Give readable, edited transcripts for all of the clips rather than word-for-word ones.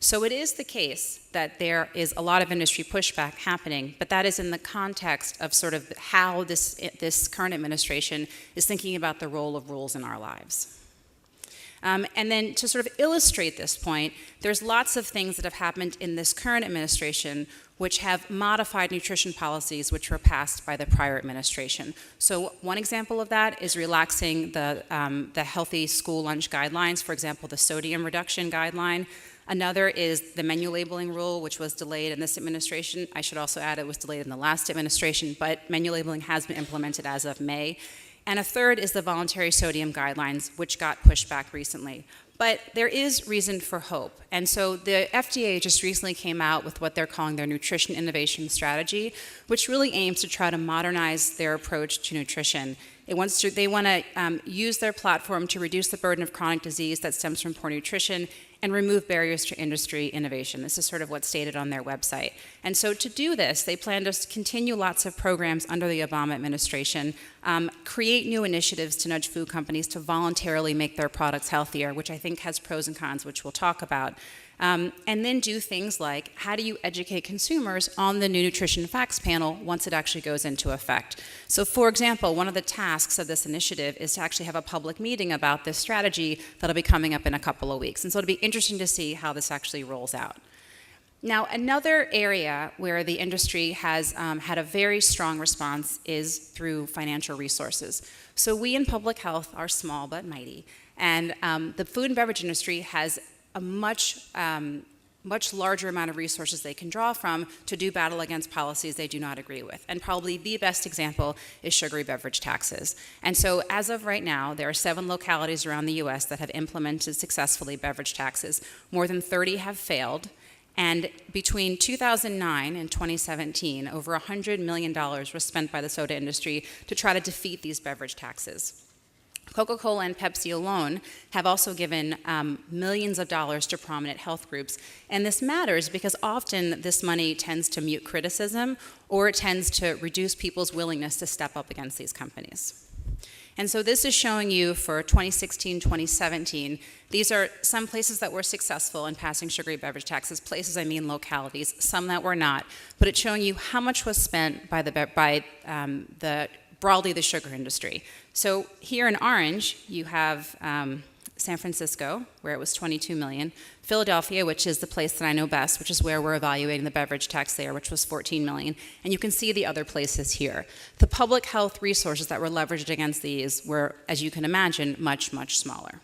So it is the case that there is a lot of industry pushback happening, but that is in the context of sort of how this current administration is thinking about the role of rules in our lives. And then to sort of illustrate this point, there's lots of things that have happened in this current administration which have modified nutrition policies which were passed by the prior administration. So one example of that is relaxing the healthy school lunch guidelines, for example, the sodium reduction guideline. Another is the menu labeling rule, which was delayed in this administration. I should also add it was delayed in the last administration, but menu labeling has been implemented as of May. And a third is the voluntary sodium guidelines, which got pushed back recently. But there is reason for hope. And so the FDA just recently came out with what they're calling their nutrition innovation strategy, which really aims to try to modernize their approach to nutrition. They want to use their platform to reduce the burden of chronic disease that stems from poor nutrition and remove barriers to industry innovation. This is sort of what's stated on their website. And so to do this, they plan to continue lots of programs under the Obama administration, create new initiatives to nudge food companies to voluntarily make their products healthier, which I think has pros and cons, which we'll talk about. And then do things like, how do you educate consumers on the new nutrition facts panel once it actually goes into effect? So for example, one of the tasks of this initiative is to actually have a public meeting about this strategy that'll be coming up in a couple of weeks. And so it'll be interesting to see how this actually rolls out. Now, another area where the industry has had a very strong response is through financial resources. So we in public health are small but mighty. And the food and beverage industry has a much larger amount of resources they can draw from to do battle against policies they do not agree with. And probably the best example is sugary beverage taxes. And so as of right now, there are 7 localities around the US that have implemented successfully beverage taxes. More than 30 have failed. And between 2009 and 2017, over $100 million was spent by the soda industry to try to defeat these beverage taxes. Coca-Cola and Pepsi alone have also given millions of dollars to prominent health groups. And this matters because often this money tends to mute criticism or it tends to reduce people's willingness to step up against these companies. And so this is showing you for 2016, 2017, these are some places that were successful in passing sugary beverage taxes, places I mean localities, some that were not, but it's showing you how much was spent by broadly the sugar industry. So here in orange, you have San Francisco, where it was 22 million, Philadelphia, which is the place that I know best, which is where we're evaluating the beverage tax there, which was 14 million, and you can see the other places here. The public health resources that were leveraged against these were, as you can imagine, much, much smaller.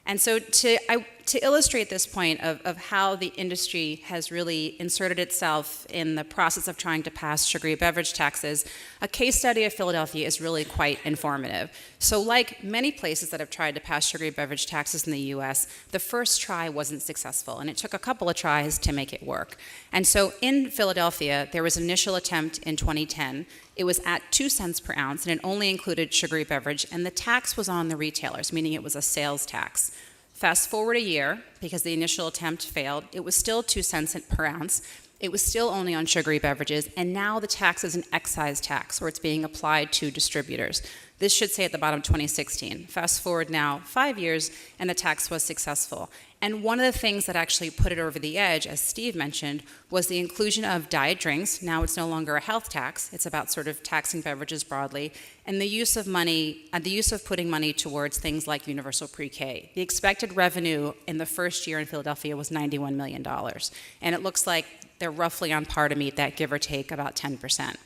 And so to illustrate this point of how the industry has really inserted itself in the process of trying to pass sugary beverage taxes, a case study of Philadelphia is really quite informative. So like many places that have tried to pass sugary beverage taxes in the US, the first try wasn't successful, and it took a couple of tries to make it work. And so in Philadelphia, there was an initial attempt in 2010. It was at 2 cents per ounce, and it only included sugary beverage, and the tax was on the retailers, meaning it was a sales tax. Fast forward a year, because the initial attempt failed, it was still 2 cents per ounce. It was still only on sugary beverages, and now the tax is an excise tax, or it's being applied to distributors. This should say at the bottom 2016. Fast forward now 5 years, and the tax was successful. And one of the things that actually put it over the edge, as Steve mentioned, was the inclusion of diet drinks. Now it's no longer a health tax. It's about sort of taxing beverages broadly. And the use of money, the use of putting money towards things like universal pre-K. The expected revenue in the first year in Philadelphia was $91 million. And it looks like they're roughly on par to meet that, give or take about 10%.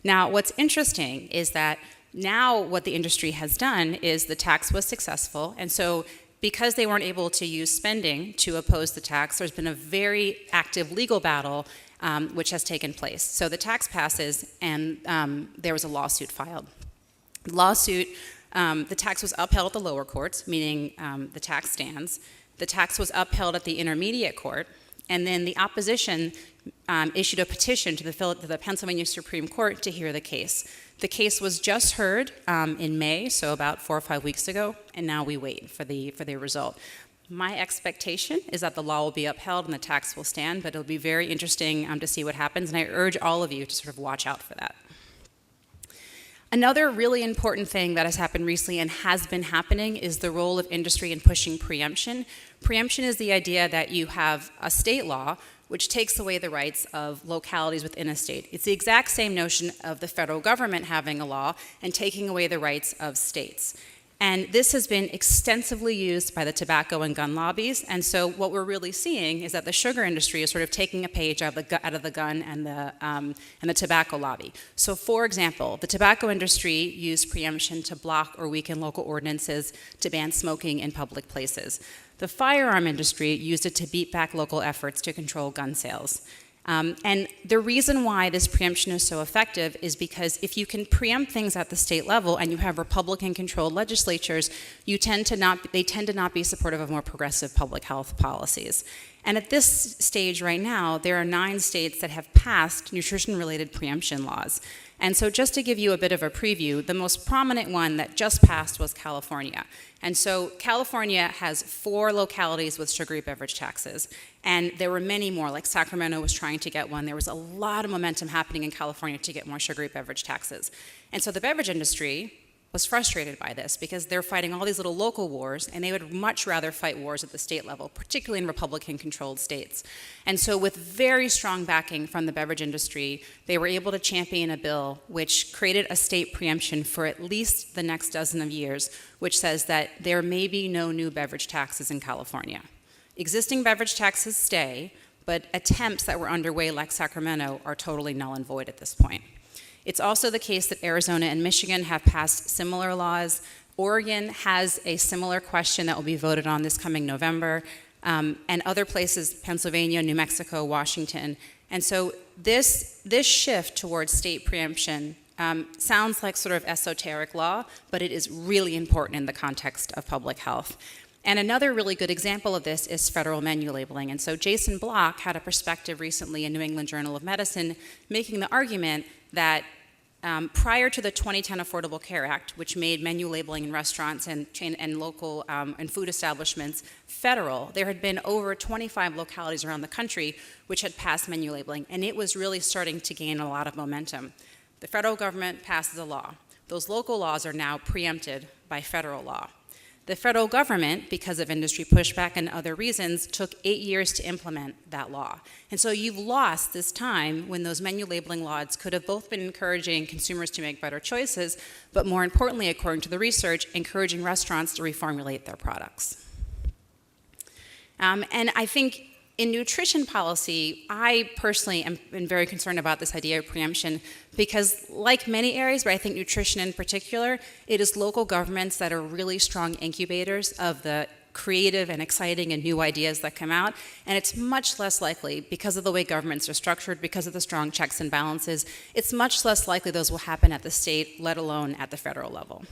Now, what's interesting is that now what the industry has done is the tax was successful, and so because they weren't able to use spending to oppose the tax, there's been a very active legal battle which has taken place. So the tax passes, and there was a lawsuit filed. The tax was upheld at the lower courts, meaning the tax stands. The tax was upheld at the intermediate court, and then the opposition issued a petition to the Pennsylvania Supreme Court to hear the case. The case was just heard in May, so about 4 or 5 weeks ago, and now we wait for the result. My expectation is that the law will be upheld and the tax will stand, but it'll be very interesting to see what happens, and I urge all of you to sort of watch out for that. Another really important thing that has happened recently and has been happening is the role of industry in pushing preemption. Preemption is the idea that you have a state law which takes away the rights of localities within a state. It's the exact same notion of the federal government having a law and taking away the rights of states. And this has been extensively used by the tobacco and gun lobbies. And so what we're really seeing is that the sugar industry is sort of taking a page out of the gun and the tobacco lobby. So for example, the tobacco industry used preemption to block or weaken local ordinances to ban smoking in public places. The firearm industry used it to beat back local efforts to control gun sales. And the reason why this preemption is so effective is because if you can preempt things at the state level and you have Republican-controlled legislatures, they tend to not be supportive of more progressive public health policies. And at this stage right now, there are 9 states that have passed nutrition-related preemption laws. And so just to give you a bit of a preview, the most prominent one that just passed was California. And so California has 4 localities with sugary beverage taxes. And there were many more, like Sacramento was trying to get one. There was a lot of momentum happening in California to get more sugary beverage taxes. And so the beverage industry was frustrated by this because they're fighting all these little local wars, and they would much rather fight wars at the state level, particularly in Republican-controlled states. And so with very strong backing from the beverage industry, they were able to champion a bill which created a state preemption for at least the next dozen of years, which says that there may be no new beverage taxes in California. Existing beverage taxes stay, but attempts that were underway, like Sacramento, are totally null and void at this point. It's also the case that Arizona and Michigan have passed similar laws. Oregon has a similar question that will be voted on this coming November, and other places, Pennsylvania, New Mexico, Washington. And so this shift towards state preemption sounds like sort of esoteric law, but it is really important in the context of public health. And another really good example of this is federal menu labeling. And so Jason Block had a perspective recently in New England Journal of Medicine making the argument that prior to the 2010 Affordable Care Act, which made menu labeling in restaurants and local and food establishments federal, there had been over 25 localities around the country which had passed menu labeling, and it was really starting to gain a lot of momentum. The federal government passes a law. Those local laws are now preempted by federal law. The federal government, because of industry pushback and other reasons, took 8 years to implement that law. And so you've lost this time when those menu labeling laws could have both been encouraging consumers to make better choices, but more importantly, according to the research, encouraging restaurants to reformulate their products. And I think in nutrition policy, I personally am very concerned about this idea of preemption because, like many areas, but I think nutrition in particular, it is local governments that are really strong incubators of the creative and exciting and new ideas that come out. And it's much less likely, because of the way governments are structured, because of the strong checks and balances, it's much less likely those will happen at the state, let alone at the federal level.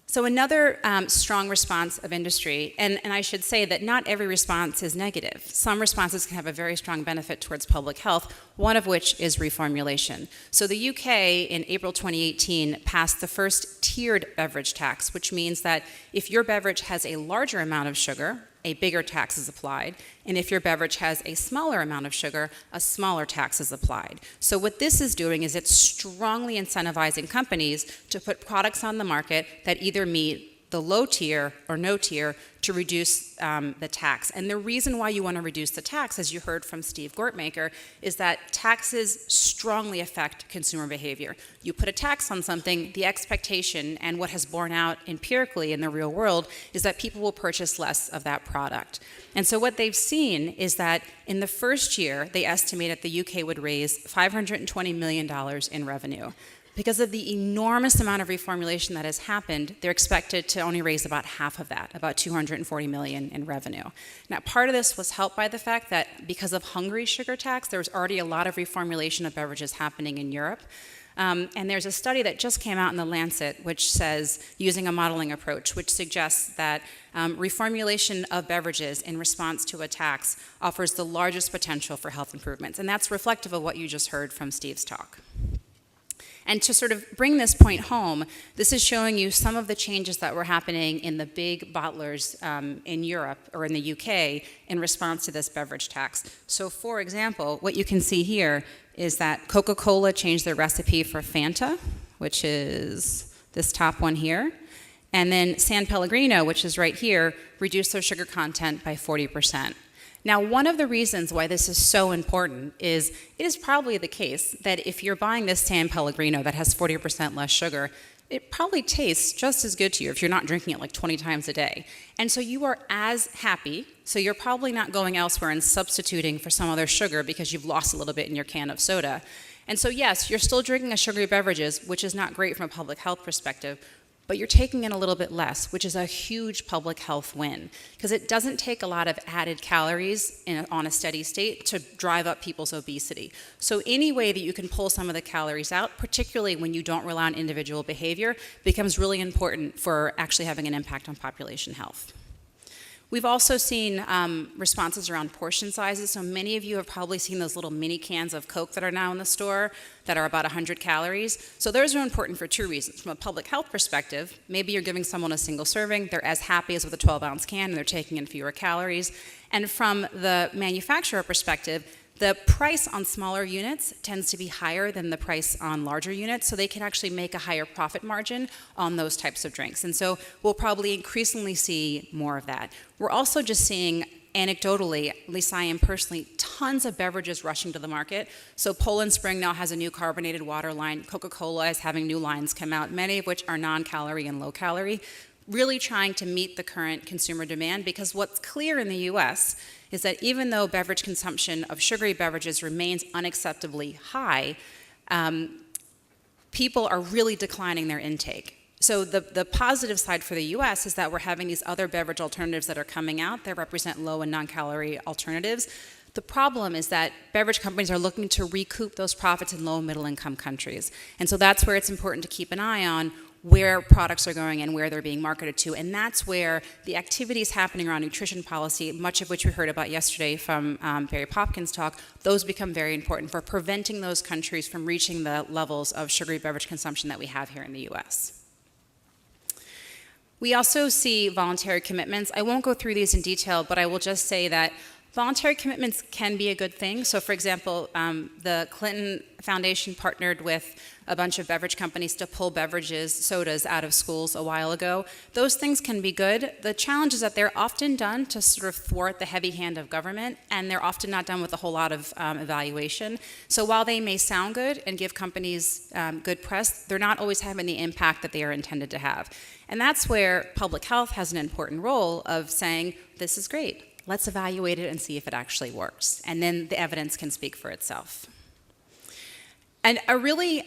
So another strong response of industry, and I should say that not every response is negative. Some responses can have a very strong benefit towards public health, one of which is reformulation. So the UK in April 2018 passed the first tiered beverage tax, which means that if your beverage has a larger amount of sugar, a bigger tax is applied, and if your beverage has a smaller amount of sugar, a smaller tax is applied. So what this is doing is it's strongly incentivizing companies to put products on the market that either meet the low tier or no tier to reduce the tax. And the reason why you want to reduce the tax, as you heard from Steve Gortmaker, is that taxes strongly affect consumer behavior. You put a tax on something, the expectation and what has borne out empirically in the real world is that people will purchase less of that product. And so what they've seen is that in the first year, they estimate that the UK would raise $520 million in revenue. Because of the enormous amount of reformulation that has happened, they're expected to only raise about half of that, about $240 million in revenue. Now, part of this was helped by the fact that because of Hungary's sugar tax, there was already a lot of reformulation of beverages happening in Europe. And there's a study that just came out in The Lancet, which says, using a modeling approach, which suggests that reformulation of beverages in response to a tax offers the largest potential for health improvements. And that's reflective of what you just heard from Steve's talk. And to sort of bring this point home, this is showing you some of the changes that were happening in the big bottlers in Europe or in the UK in response to this beverage tax. So for example, what you can see here is that Coca-Cola changed their recipe for Fanta, which is this top one here. And then San Pellegrino, which is right here, reduced their sugar content by 40%. Now, one of the reasons why this is so important is it is probably the case that if you're buying this San Pellegrino that has 40% less sugar, it probably tastes just as good to you if you're not drinking it like 20 times a day. And so you are as happy, so you're probably not going elsewhere and substituting for some other sugar because you've lost a little bit in your can of soda. And so yes, you're still drinking a sugary beverages, which is not great from a public health perspective, but you're taking in a little bit less, which is a huge public health win, because it doesn't take a lot of added calories on a steady state to drive up people's obesity. So any way that you can pull some of the calories out, particularly when you don't rely on individual behavior, becomes really important for actually having an impact on population health. We've also seen responses around portion sizes. So many of you have probably seen those little mini cans of Coke that are now in the store that are about 100 calories. So those are important for two reasons. From a public health perspective, maybe you're giving someone a single serving, they're as happy as with a 12-ounce can, and they're taking in fewer calories. And from the manufacturer perspective, the price on smaller units tends to be higher than the price on larger units, so they can actually make a higher profit margin on those types of drinks. And so we'll probably increasingly see more of that. We're also just seeing, anecdotally, at least I am personally, tons of beverages rushing to the market. So Poland Spring now has a new carbonated water line. Coca-Cola is having new lines come out, many of which are non-calorie and low-calorie, really trying to meet the current consumer demand, because what's clear in the US is that even though beverage consumption of sugary beverages remains unacceptably high, people are really declining their intake. So the positive side for the US is that we're having these other beverage alternatives that are coming out that represent low and non-calorie alternatives. The problem is that beverage companies are looking to recoup those profits in low and middle income countries. And so that's where it's important to keep an eye on where products are going and where they're being marketed to. And that's where the activities happening around nutrition policy, much of which we heard about yesterday from Barry Popkins' talk, those become very important for preventing those countries from reaching the levels of sugary beverage consumption that we have here in the US. We also see voluntary commitments. I won't go through these in detail, but I will just say that voluntary commitments can be a good thing. So for example, the Clinton Foundation partnered with a bunch of beverage companies to pull beverages, sodas out of schools a while ago. Those things can be good. The challenge is that they're often done to sort of thwart the heavy hand of government, and they're often not done with a whole lot of evaluation. So while they may sound good and give companies good press, they're not always having the impact that they are intended to have. And that's where public health has an important role of saying, this is great. Let's evaluate it and see if it actually works. And then the evidence can speak for itself. And a really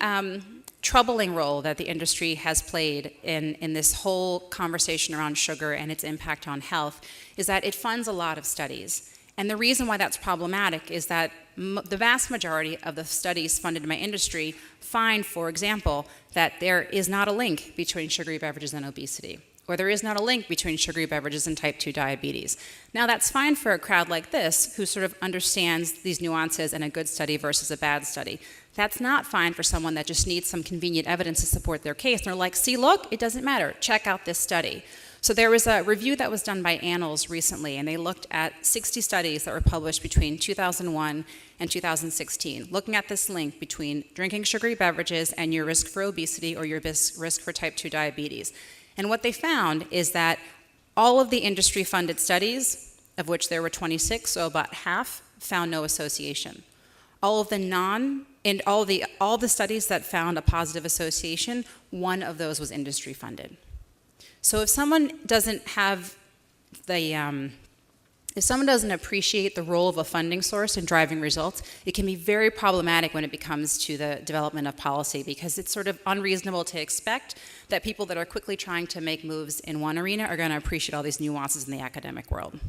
troubling role that the industry has played in this whole conversation around sugar and its impact on health is that it funds a lot of studies. And the reason why that's problematic is that the vast majority of the studies funded by industry find, for example, that there is not a link between sugary beverages and obesity, or there is not a link between sugary beverages and type 2 diabetes. Now that's fine for a crowd like this who sort of understands these nuances and a good study versus a bad study. That's not fine for someone that just needs some convenient evidence to support their case. And they're like, see, look, it doesn't matter. Check out this study. So there was a review that was done by Annals recently, and they looked at 60 studies that were published between 2001 and 2016, looking at this link between drinking sugary beverages and your risk for obesity or your risk for type 2 diabetes. And what they found is that all of the industry-funded studies, of which there were 26, so about half, found no association. All of the all the studies that found a positive association, one of those was industry-funded. So if someone doesn't have if someone doesn't appreciate the role of a funding source in driving results, it can be very problematic when it comes to the development of policy, because it's sort of unreasonable to expect that people that are quickly trying to make moves in one arena are going to appreciate all these nuances in the academic world.